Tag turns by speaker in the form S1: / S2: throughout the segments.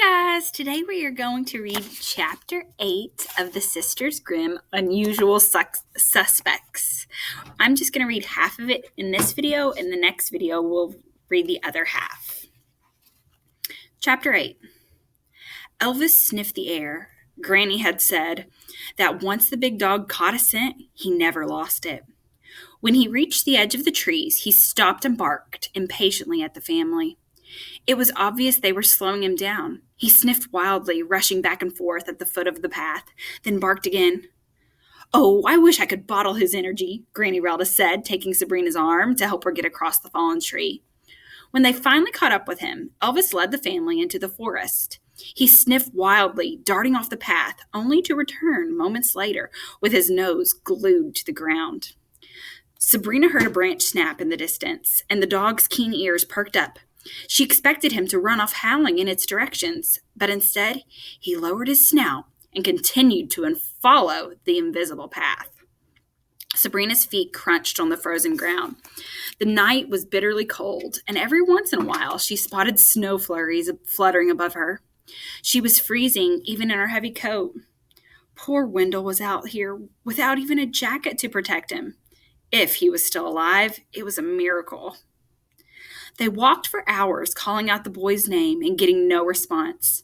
S1: guys! Today we are going to read Chapter 8 of the Sisters Grimm Unusual Suspects. I'm just going to read half of it in this video, and the next video we'll read the other half. Chapter 8. Elvis sniffed the air. Granny had said that once the big dog caught a scent, he never lost it. When he reached the edge of the trees, he stopped and barked impatiently at the family. It was obvious they were slowing him down. He sniffed wildly, rushing back and forth at the foot of the path, then barked again. "Oh, I wish I could bottle his energy," Granny Relda said, taking Sabrina's arm to help her get across the fallen tree. When they finally caught up with him, Elvis led the family into the forest. He sniffed wildly, darting off the path, only to return moments later with his nose glued to the ground. Sabrina heard a branch snap in the distance, and the dog's keen ears perked up. She expected him to run off howling in its directions, but instead he lowered his snout and continued to follow the invisible path. Sabrina's feet crunched on the frozen ground. The night was bitterly cold, and every once in a while she spotted snow flurries fluttering above her. She was freezing even in her heavy coat. Poor Wendell was out here without even a jacket to protect him. If he was still alive, it was a miracle. They walked for hours, calling out the boy's name and getting no response.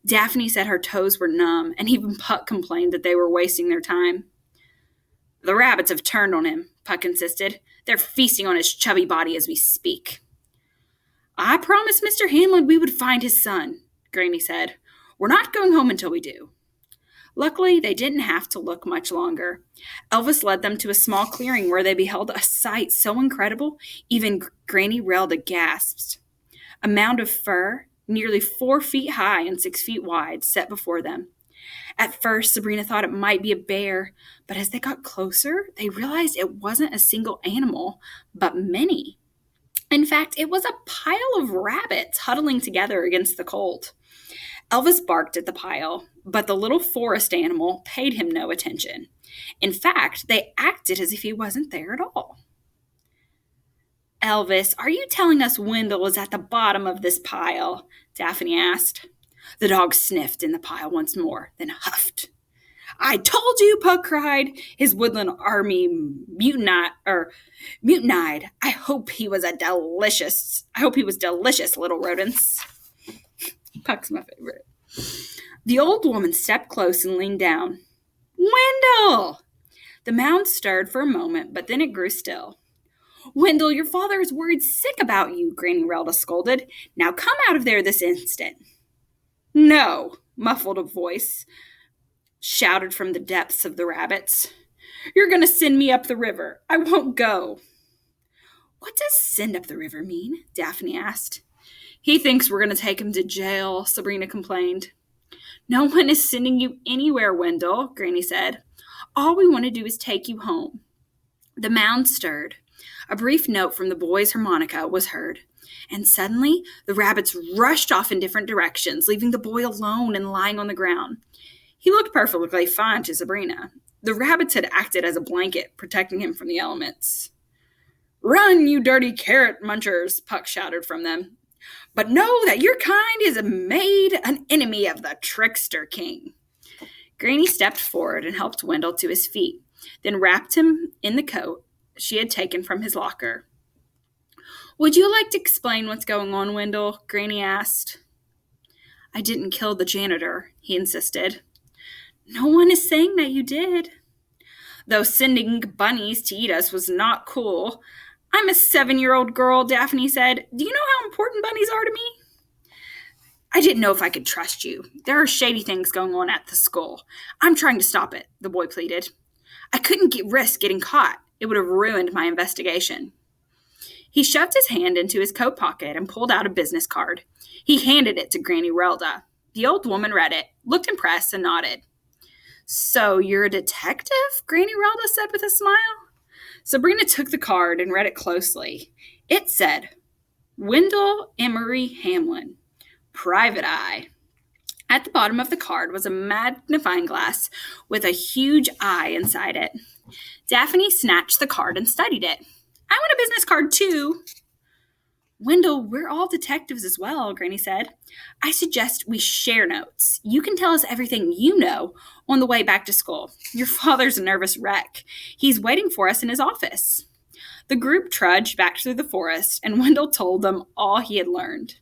S1: Daphne said her toes were numb, and even Puck complained that they were wasting their time. "The rabbits have turned on him," Puck insisted. "They're feasting on his chubby body as we speak." "I promised Mr. Hanlon we would find his son," Granny said. "We're not going home until we do." Luckily, they didn't have to look much longer. Elvis led them to a small clearing where they beheld a sight so incredible, even Granny Relda gasped. A mound of fur, nearly 4 feet high and 6 feet wide, set before them. At first, Sabrina thought it might be a bear, but as they got closer, they realized it wasn't a single animal, but many. In fact, it was a pile of rabbits huddling together against the cold. Elvis barked at the pile, but the little forest animal paid him no attention. In fact, they acted as if he wasn't there at all. "Elvis, are you telling us Wendell is at the bottom of this pile?" Daphne asked. The dog sniffed in the pile once more, then huffed. "I told you," Puck cried. "His woodland army mutinied. I hope he was delicious, little rodents." Puck's my favorite. The old woman stepped close and leaned down. "Wendell!" The mound stirred for a moment, but then it grew still. "Wendell, your father is worried sick about you," Granny Relda scolded. "Now come out of there this instant." "No," muffled a voice shouted from the depths of the rabbits. "You're going to send me up the river. I won't go." "What does send up the river mean?" Daphne asked. "He thinks we're going to take him to jail," Sabrina complained. "No one is sending you anywhere, Wendell," Granny said. "All we want to do is take you home." The mound stirred. A brief note from the boy's harmonica was heard, and suddenly the rabbits rushed off in different directions, leaving the boy alone and lying on the ground. He looked perfectly fine to Sabrina. The rabbits had acted as a blanket, protecting him from the elements. "Run, you dirty carrot munchers," Puck shouted from them. "But know that your kind is made an enemy of the trickster king." Granny stepped forward and helped Wendell to his feet, then wrapped him in the coat she had taken from his locker. "Would you like to explain what's going on, Wendell?" Granny asked. "I didn't kill the janitor," he insisted. "No one is saying that you did." "Though sending bunnies to eat us was not cool. I'm a 7-year-old girl," Daphne said. "Do you know how important bunnies are to me?" "I didn't know if I could trust you. There are shady things going on at the school. I'm trying to stop it," the boy pleaded. "I couldn't risk getting caught. It would have ruined my investigation." He shoved his hand into his coat pocket and pulled out a business card. He handed it to Granny Relda. The old woman read it, looked impressed, and nodded. "So you're a detective?" Granny Relda said with a smile. Sabrina took the card and read it closely. It said, "Wendell Emery Hamlin, Private Eye." At the bottom of the card was a magnifying glass with a huge eye inside it. Daphne snatched the card and studied it. "I want a business card too." Wendell, we're all detectives as well, Granny said. I suggest we share notes. You can tell us everything you know on the way back to school. Your father's a nervous wreck. He's waiting for us in his office. The group trudged back through the forest, and Wendell told them all he had learned.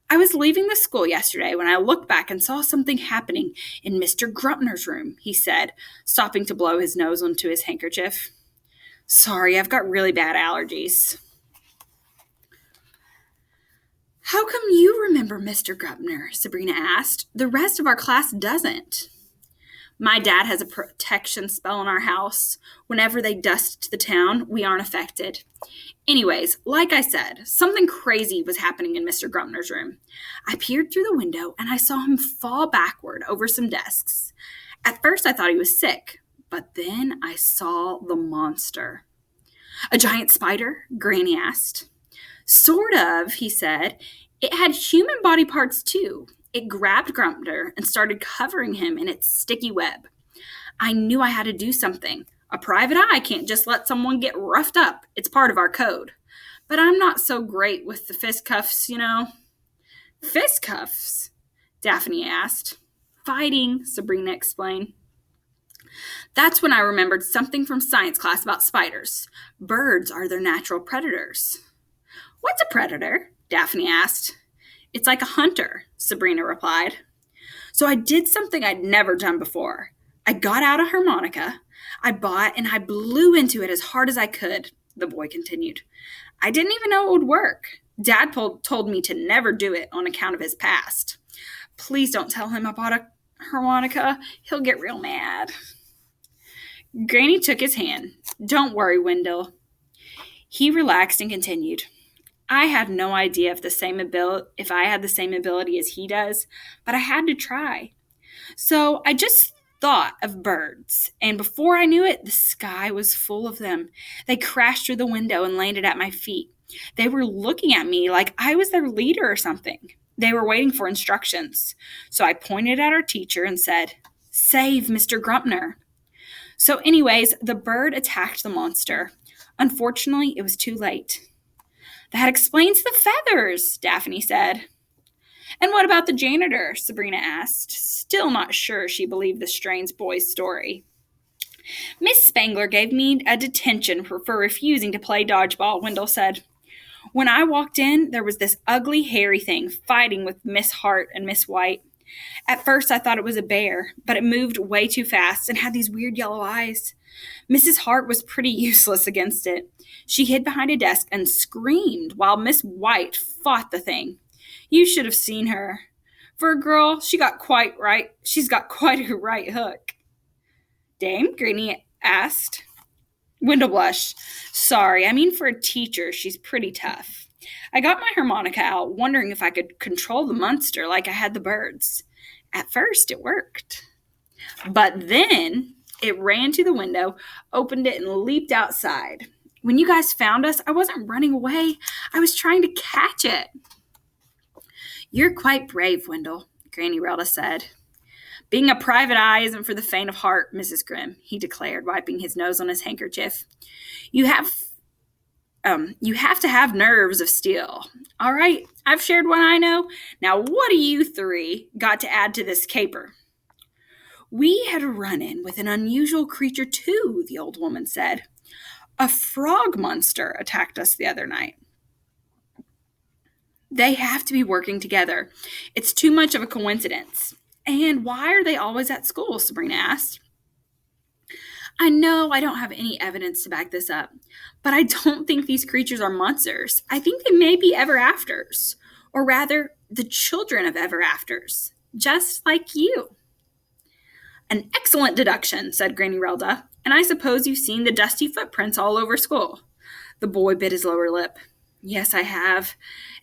S1: I was leaving the school yesterday when I looked back and saw something happening in Mr. Grumpner's room, he said, stopping to blow his nose onto his handkerchief. Sorry, I've got really bad allergies. How come you remember Mr. Grumpner? Sabrina asked. The rest of our class doesn't. My dad has a protection spell in our house. Whenever they dust the town, we aren't affected. Anyways, like I said, something crazy was happening in Mr. Grumpner's room. I peered through the window and I saw him fall backward over some desks. At first, I thought he was sick, but then I saw the monster. A giant spider? Granny asked. Sort of, he said. It had human body parts too. It grabbed Grumpner and started covering him in its sticky web. I knew I had to do something. A private eye can't just let someone get roughed up. It's part of our code. But I'm not so great with the fistcuffs, you know. Fistcuffs? Daphne asked. Fighting, Sabrina explained. That's when I remembered something from science class about spiders. Birds are their natural predators. What's a predator? Daphne asked. It's like a hunter, Sabrina replied. So I did something I'd never done before. I got out a harmonica, I bought, and I blew into it as hard as I could, the boy continued. I didn't even know it would work. Dad told me to never do it on account of his past. Please don't tell him I bought a harmonica. He'll get real mad. Granny took his hand. Don't worry, Wendell. He relaxed and continued. I had no idea if I had the same ability as he does, but I had to try. So I just thought of birds, and before I knew it, the sky was full of them. They crashed through the window and landed at my feet. They were looking at me like I was their leader or something. They were waiting for instructions. So I pointed at our teacher and said, Save Mr. Grumpner. So anyways, the bird attacked the monster. Unfortunately, it was too late. That explains the feathers, Daphne said. And what about the janitor? Sabrina asked, still not sure she believed the strange boy's story. Miss Spangler gave me a detention for refusing to play dodgeball, Wendell said. When I walked in, there was this ugly, hairy thing fighting with Miss Hart and Miss White. At first, I thought it was a bear, but it moved way too fast and had these weird yellow eyes. Mrs. Hart was pretty useless against it. She hid behind a desk and screamed while Miss White fought the thing. You should have seen her. For a girl, she's got quite a right hook. Dame, Granny asked. Wendell blushed. Sorry, I mean for a teacher, she's pretty tough. I got my harmonica out, wondering if I could control the monster like I had the birds. At first, it worked. But then it ran to the window, opened it, and leaped outside. When you guys found us, I wasn't running away. I was trying to catch it. You're quite brave, Wendell, Granny Relda said. Being a private eye isn't for the faint of heart, Mrs. Grimm, he declared, wiping his nose on his handkerchief. You have to have nerves of steel. All right, I've shared what I know. Now, what do you three got to add to this caper? We had a run-in with an unusual creature, too, the old woman said. A frog monster attacked us the other night. They have to be working together. It's too much of a coincidence. And why are they always at school? Sabrina asked. I know I don't have any evidence to back this up, but I don't think these creatures are monsters. I think they may be ever-afters, or rather, the children of ever-afters, just like you. An excellent deduction, said Granny Relda, and I suppose you've seen the dusty footprints all over school. The boy bit his lower lip. Yes, I have.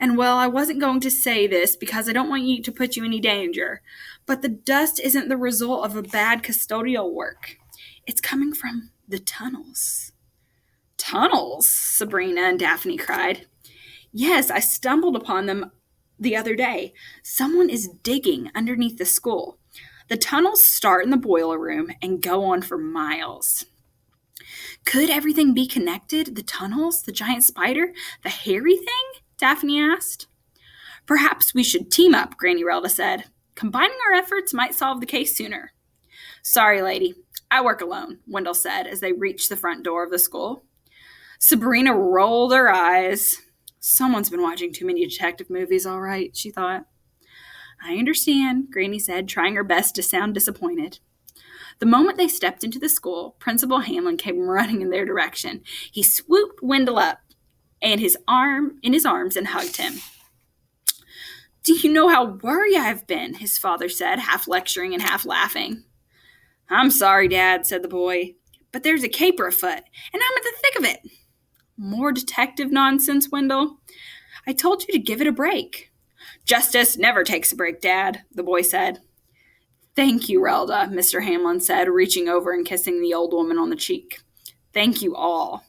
S1: And well, I wasn't going to say this because I don't want you to put you in any danger, but the dust isn't the result of a bad custodial work. It's coming from the tunnels. Tunnels? Sabrina and Daphne cried. Yes, I stumbled upon them the other day. Someone is digging underneath the school. The tunnels start in the boiler room and go on for miles. Could everything be connected? The tunnels, the giant spider, the hairy thing? Daphne asked. Perhaps we should team up, Granny Relda said. Combining our efforts might solve the case sooner. Sorry, lady. I work alone, Wendell said as they reached the front door of the school. Sabrina rolled her eyes. Someone's been watching too many detective movies, all right, she thought. I understand, Granny said, trying her best to sound disappointed. The moment they stepped into the school, Principal Hamlin came running in their direction. He swooped Wendell up in his arms and hugged him. Do you know how worried I've been? His father said, half lecturing and half laughing. I'm sorry, Dad, said the boy, but there's a caper afoot, and I'm in the thick of it. More detective nonsense, Wendell. I told you to give it a break. Justice never takes a break, Dad, the boy said. Thank you, Relda, Mr. Hamlin said, reaching over and kissing the old woman on the cheek. Thank you all.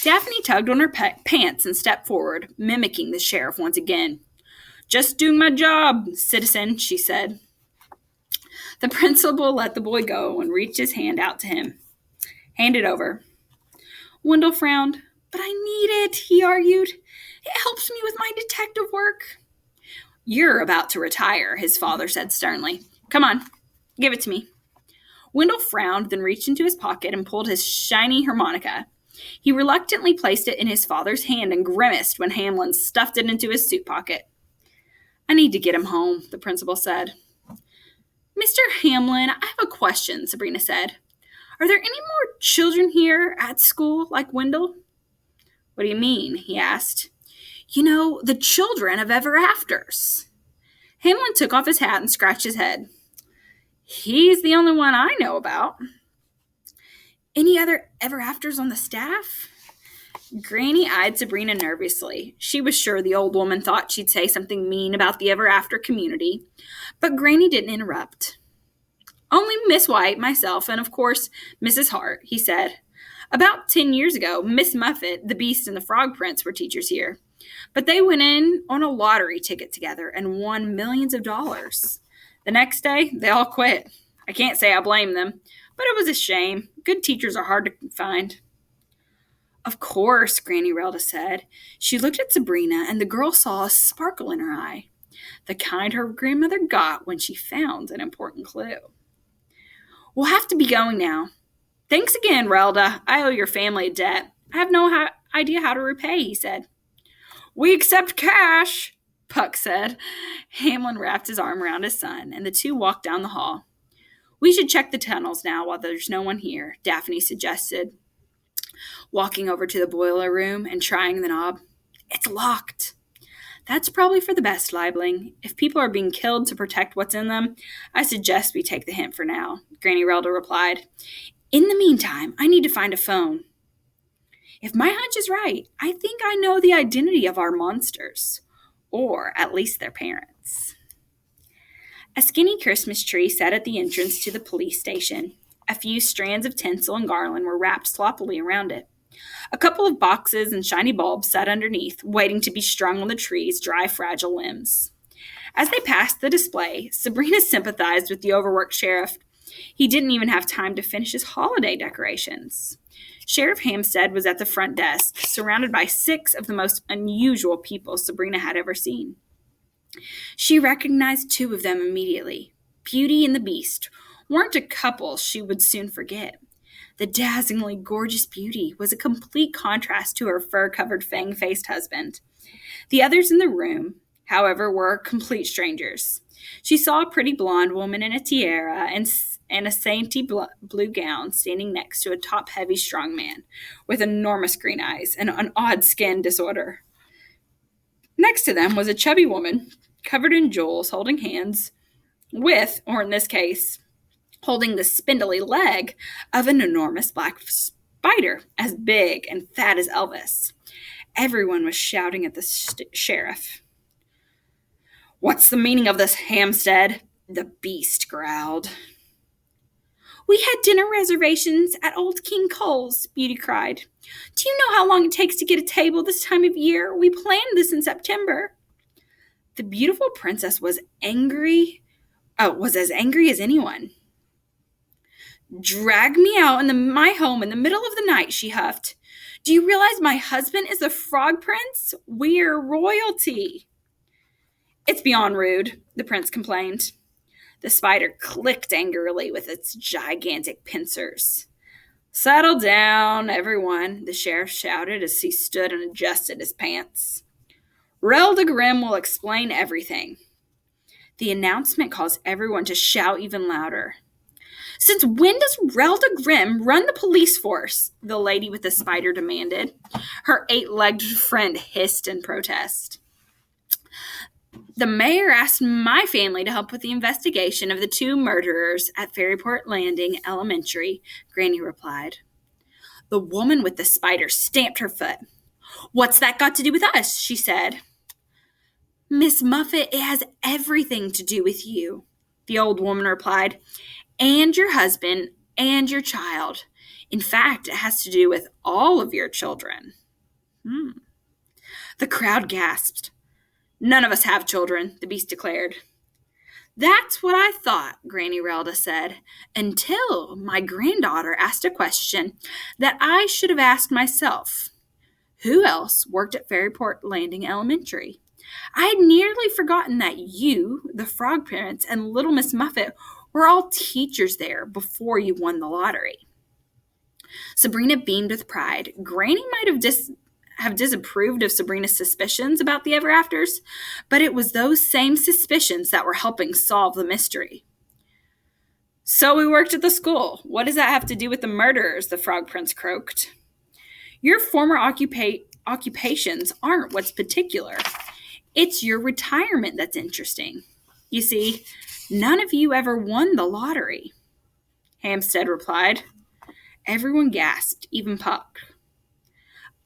S1: Daphne tugged on her pants and stepped forward, mimicking the sheriff once again. Just doing my job, citizen, she said. The principal let the boy go and reached his hand out to him. Hand it over. Wendell frowned. But I need it, he argued. It helps me with my detective work. You're about to retire, his father said sternly. Come on, give it to me. Wendell frowned, then reached into his pocket and pulled his shiny harmonica. He reluctantly placed it in his father's hand and grimaced when Hamlin stuffed it into his suit pocket. I need to get him home, the principal said. Mr. Hamlin, I have a question, Sabrina said. Are there any more children here at school like Wendell? What do you mean? He asked. You know, the children of ever afters. Hamlin took off his hat and scratched his head. He's the only one I know about. Any other ever afters on the staff? Granny eyed Sabrina nervously. She was sure the old woman thought she'd say something mean about the ever after community, but Granny didn't interrupt. Only Miss White, myself, and of course Mrs. Hart, he said. About 10 years ago, Miss Muffet, the Beast, and the Frog Prince were teachers here. But they went in on a lottery ticket together and won millions of dollars. The next day, they all quit. I can't say I blame them, but it was a shame. Good teachers are hard to find. Of course, Granny Relda said. She looked at Sabrina, and the girl saw a sparkle in her eye, the kind her grandmother got when she found an important clue. We'll have to be going now. Thanks again, Relda. I owe your family a debt. I have no idea how to repay, he said. We accept cash, Puck said. Hamlin wrapped his arm around his son, and the two walked down the hall. We should check the tunnels now while there's no one here, Daphne suggested, walking over to the boiler room and trying the knob. It's locked. That's probably for the best, Liebling. If people are being killed to protect what's in them, I suggest we take the hint for now, Granny Relda replied. In the meantime, I need to find a phone. If my hunch is right, I think I know the identity of our monsters, or at least their parents. A skinny Christmas tree sat at the entrance to the police station. A few strands of tinsel and garland were wrapped sloppily around it. A couple of boxes and shiny bulbs sat underneath, waiting to be strung on the tree's dry, fragile limbs. As they passed the display, Sabrina sympathized with the overworked sheriff. He didn't even have time to finish his holiday decorations. Sheriff Hampstead was at the front desk, surrounded by 6 of the most unusual people Sabrina had ever seen. She recognized 2 of them immediately. Beauty and the Beast weren't a couple she would soon forget. The dazzlingly gorgeous Beauty was a complete contrast to her fur-covered, fang-faced husband. The others in the room, however, were complete strangers. She saw a pretty blonde woman in a tiara and a sainty blue gown standing next to a top-heavy strong man with enormous green eyes and an odd skin disorder. Next to them was a chubby woman covered in jewels holding hands with, or in this case, holding the spindly leg of an enormous black spider as big and fat as Elvis. Everyone was shouting at the sheriff. What's the meaning of this, Hampstead? The Beast growled. We had dinner reservations at Old King Cole's, Beauty cried. Do you know how long it takes to get a table this time of year? We planned this in September. The beautiful princess was as angry as anyone. Drag me out my home in the middle of the night, she huffed. Do you realize my husband is a frog prince? We're royalty. It's beyond rude, the prince complained. The spider clicked angrily with its gigantic pincers. Settle down, everyone, the sheriff shouted as he stood and adjusted his pants. Relda Grimm will explain everything. The announcement caused everyone to shout even louder. Since when does Relda Grimm run the police force? The lady with the spider demanded. Her 8-legged friend hissed in protest. The mayor asked my family to help with the investigation of the 2 murderers at Ferryport Landing Elementary, Granny replied. The woman with the spider stamped her foot. What's that got to do with us? She said. Miss Muffet, it has everything to do with you, the old woman replied, and your husband and your child. In fact, it has to do with all of your children. The crowd gasped. None of us have children, the beast declared. That's what I thought, Granny Relda said, until my granddaughter asked a question that I should have asked myself. Who else worked at Ferryport Landing Elementary? I had nearly forgotten that you, the Frog Prince, and little Miss Muffet were all teachers there before you won the lottery. Sabrina beamed with pride. Granny might have disapproved of Sabrina's suspicions about the Ever-Afters, but it was those same suspicions that were helping solve the mystery. So we worked at the school. What does that have to do with the murderers? The Frog Prince croaked. Your former occupations aren't what's particular. It's your retirement that's interesting. You see, none of you ever won the lottery, Hampstead replied. Everyone gasped, even Puck.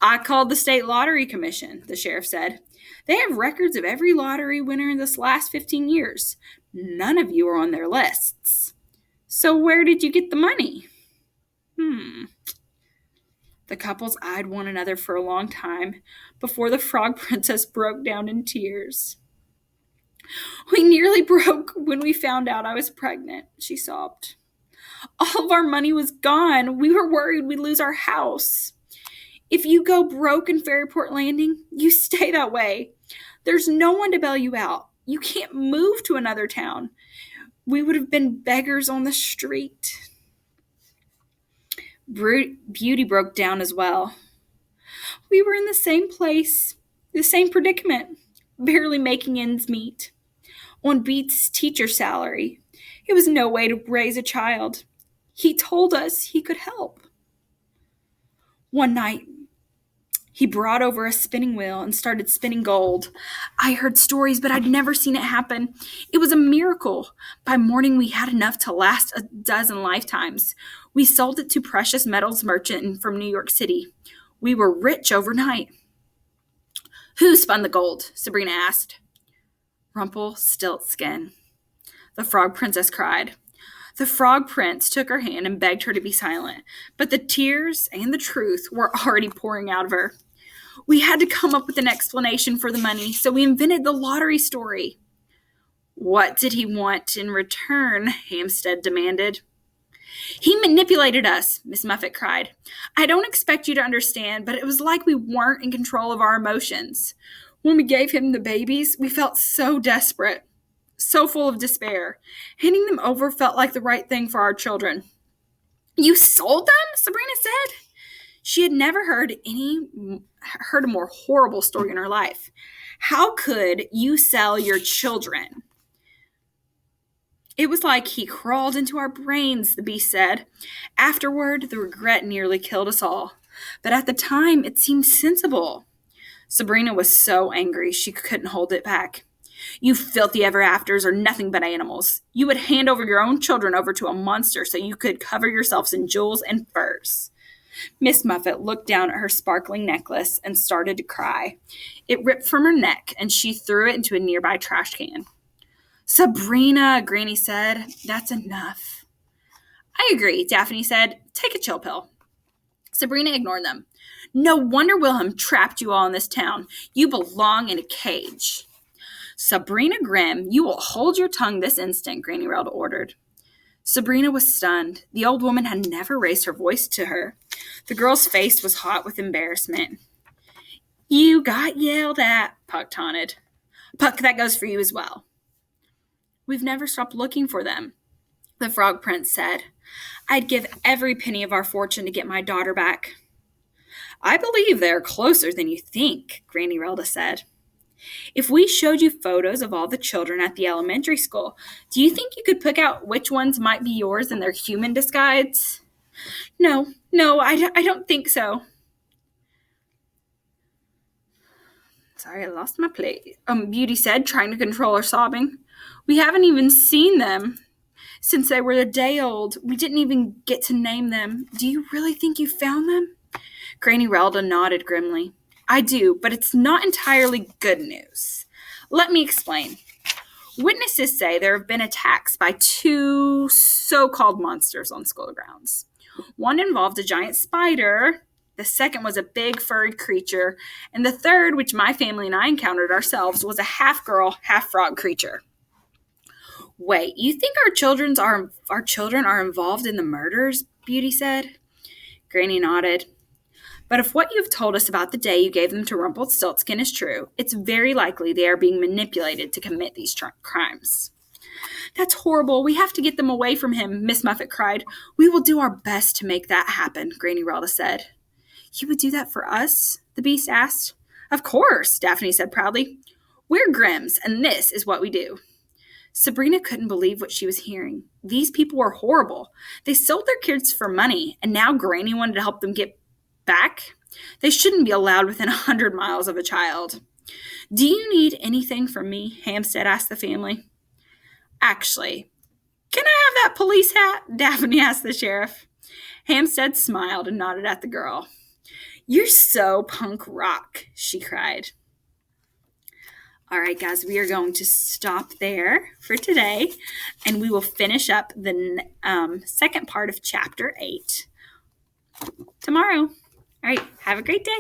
S1: I called the State Lottery Commission, the sheriff said. They have records of every lottery winner in this last 15 years. None of you are on their lists. So where did you get the money? The couples eyed one another for a long time before the Frog Princess broke down in tears. We nearly broke when we found out I was pregnant, she sobbed. All of our money was gone. We were worried we'd lose our house. If you go broke in Ferryport Landing, you stay that way. There's no one to bail you out. You can't move to another town. We would have been beggars on the street. Beauty broke down as well. We were in the same place, the same predicament, barely making ends meet. On Beat's teacher salary, it was no way to raise a child. He told us he could help. One night, he brought over a spinning wheel and started spinning gold. I heard stories, but I'd never seen it happen. It was a miracle. By morning, we had enough to last a dozen lifetimes. We sold it to precious metals merchant from New York City. We were rich overnight. Who spun the gold? Sabrina asked. Rumpelstiltskin, the Frog Princess cried. The Frog Prince took her hand and begged her to be silent, but the tears and the truth were already pouring out of her. We had to come up with an explanation for the money, so we invented the lottery story. What did he want in return? Hampstead demanded. He manipulated us, Miss Muffet cried. I don't expect you to understand, but it was like we weren't in control of our emotions. When we gave him the babies, we felt so desperate, so full of despair. Handing them over felt like the right thing for our children. You sold them? Sabrina said. She had never heard a more horrible story in her life. How could you sell your children? It was like he crawled into our brains, the beast said. Afterward, the regret nearly killed us all. But at the time, it seemed sensible. Sabrina was so angry she couldn't hold it back. You filthy ever-afters are nothing but animals. You would hand over your own children over to a monster so you could cover yourselves in jewels and furs. Miss Muffet looked down at her sparkling necklace and started to cry. It ripped from her neck, and she threw it into a nearby trash can. Sabrina, Granny said, that's enough. I agree, Daphne said. Take a chill pill. Sabrina ignored them. No wonder Wilhelm trapped you all in this town. You belong in a cage. Sabrina Grimm, you will hold your tongue this instant, Granny Relda ordered. Sabrina was stunned. The old woman had never raised her voice to her. The girl's face was hot with embarrassment. You got yelled at, Puck taunted. Puck, that goes for you as well. We've never stopped looking for them, the Frog Prince said. I'd give every penny of our fortune to get my daughter back. I believe they're closer than you think, Granny Relda said. If we showed you photos of all the children at the elementary school, do you think you could pick out which ones might be yours in their human disguise? No, I don't think so. Sorry, I lost my place. Beauty said, trying to control her sobbing. We haven't even seen them since they were a day old. We didn't even get to name them. Do you really think you found them? Granny Relda nodded grimly. I do, but it's not entirely good news. Let me explain. Witnesses say there have been attacks by two so-called monsters on school grounds. One involved a giant spider, the second was a big furry creature, and the third, which my family and I encountered ourselves, was a half-girl, half-frog creature. Wait, you think our children are involved in the murders? Beauty said. Granny nodded. But if what you've told us about the day you gave them to Rumpelstiltskin is true, it's very likely they are being manipulated to commit these crimes. That's horrible. We have to get them away from him, Miss Muffet cried. We will do our best to make that happen, Granny Relda said. You would do that for us? The Beast asked. Of course, Daphne said proudly. We're Grimms, and this is what we do. Sabrina couldn't believe what she was hearing. These people were horrible. They sold their kids for money, and now Granny wanted to help them get back? They shouldn't be allowed within 100 miles of a child. Do you need anything from me? Hampstead asked the family. Actually, can I have that police hat? Daphne asked the sheriff. Hampstead smiled and nodded at the girl. You're so punk rock, she cried. All right, guys, we are going to stop there for today, and we will finish up the second part of Chapter 8 tomorrow. All right, have a great day.